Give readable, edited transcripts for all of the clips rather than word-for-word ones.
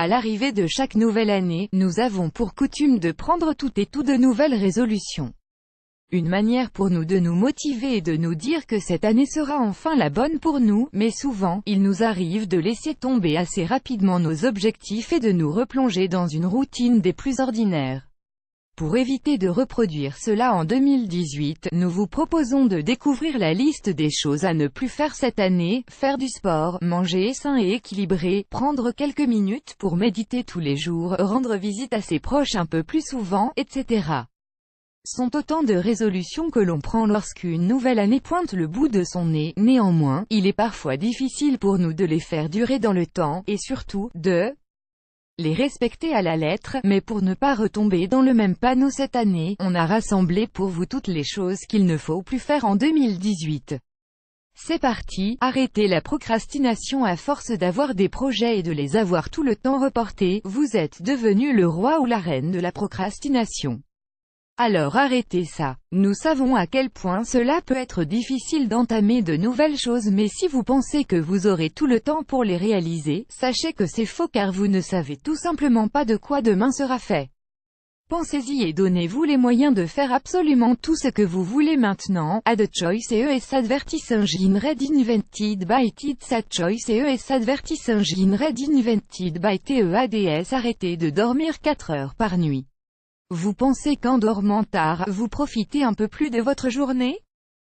À l'arrivée de chaque nouvelle année, nous avons pour coutume de prendre toutes et tout de nouvelles résolutions. Une manière pour nous de nous motiver et de nous dire que cette année sera enfin la bonne pour nous, mais souvent, il nous arrive de laisser tomber assez rapidement nos objectifs et de nous replonger dans une routine des plus ordinaires. Pour éviter de reproduire cela en 2018, nous vous proposons de découvrir la liste des choses à ne plus faire cette année: faire du sport, manger sain et équilibré, prendre quelques minutes pour méditer tous les jours, rendre visite à ses proches un peu plus souvent, etc. Sont autant de résolutions que l'on prend lorsqu'une nouvelle année pointe le bout de son nez. Néanmoins, il est parfois difficile pour nous de les faire durer dans le temps, et surtout, de les respecter à la lettre, mais pour ne pas retomber dans le même panneau cette année, on a rassemblé pour vous toutes les choses qu'il ne faut plus faire en 2018. C'est parti, arrêtez la procrastination. À force d'avoir des projets et de les avoir tout le temps reportés, vous êtes devenu le roi ou la reine de la procrastination. Alors arrêtez ça. Nous savons à quel point cela peut être difficile d'entamer de nouvelles choses, mais si vous pensez que vous aurez tout le temps pour les réaliser, sachez que c'est faux, car vous ne savez tout simplement pas de quoi demain sera fait. Pensez-y et donnez-vous les moyens de faire absolument tout ce que vous voulez maintenant. Add choice et ES advertising red invented by It's a choice et ES advertising red invented by TEADS. Arrêtez de dormir 4 heures par nuit. Vous pensez qu'en dormant tard, vous profitez un peu plus de votre journée?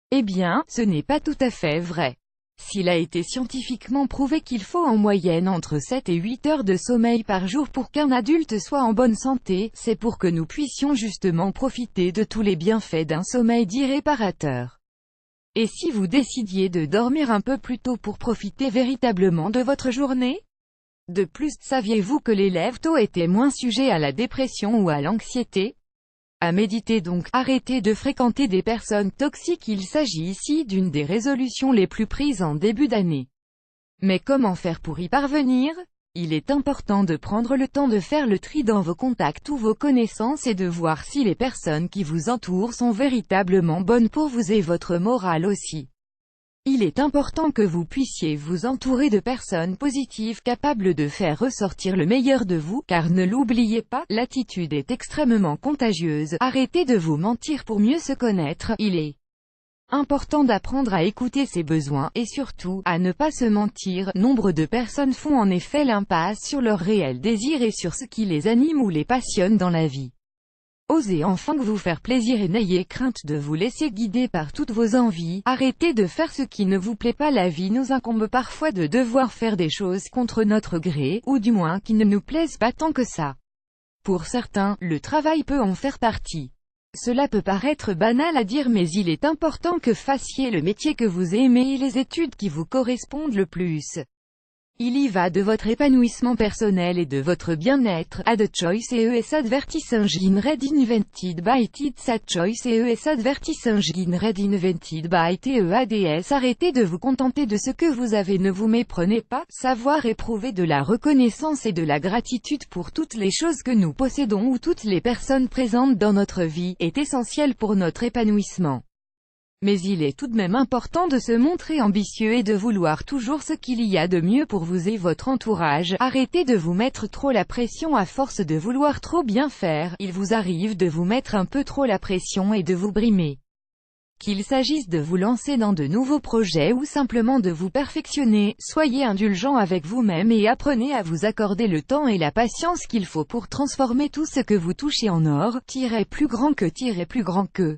Eh bien, ce n'est pas tout à fait vrai. S'il a été scientifiquement prouvé qu'il faut en moyenne entre 7 et 8 heures de sommeil par jour pour qu'un adulte soit en bonne santé, c'est pour que nous puissions justement profiter de tous les bienfaits d'un sommeil dit réparateur. Et si vous décidiez de dormir un peu plus tôt pour profiter véritablement de votre journée? De plus, saviez-vous que les lève-tôt étaient moins sujets à la dépression ou à l'anxiété? À méditer donc, arrêtez de fréquenter des personnes toxiques. Il s'agit ici d'une des résolutions les plus prises en début d'année. Mais comment faire pour y parvenir? Il est important de prendre le temps de faire le tri dans vos contacts ou vos connaissances et de voir si les personnes qui vous entourent sont véritablement bonnes pour vous et votre morale aussi. Il est important que vous puissiez vous entourer de personnes positives capables de faire ressortir le meilleur de vous, car ne l'oubliez pas, l'attitude est extrêmement contagieuse. Arrêtez de vous mentir pour mieux se connaître. Il est important d'apprendre à écouter ses besoins, et surtout, à ne pas se mentir. Nombre de personnes font en effet l'impasse sur leurs réels désirs et sur ce qui les anime ou les passionne dans la vie. Osez enfin vous faire plaisir et n'ayez crainte de vous laisser guider par toutes vos envies. Arrêtez de faire ce qui ne vous plaît pas. La vie nous incombe parfois de devoir faire des choses contre notre gré, ou du moins qui ne nous plaisent pas tant que ça. Pour certains, le travail peut en faire partie. Cela peut paraître banal à dire, mais il est important que fassiez le métier que vous aimez et les études qui vous correspondent le plus. Il y va de votre épanouissement personnel et de votre bien-être. Add choice et ES advertising red invented by It's a choice et ES advertising red invented by TEADS. Arrêtez de vous contenter de ce que vous avez. Ne vous méprenez pas. Savoir éprouver de la reconnaissance et de la gratitude pour toutes les choses que nous possédons ou toutes les personnes présentes dans notre vie est essentiel pour notre épanouissement. Mais il est tout de même important de se montrer ambitieux et de vouloir toujours ce qu'il y a de mieux pour vous et votre entourage. Arrêtez de vous mettre trop la pression à force de vouloir trop bien faire. Il vous arrive de vous mettre un peu trop la pression et de vous brimer. Qu'il s'agisse de vous lancer dans de nouveaux projets ou simplement de vous perfectionner, soyez indulgent avec vous-même et apprenez à vous accorder le temps et la patience qu'il faut pour transformer tout ce que vous touchez en or. Plus grand que.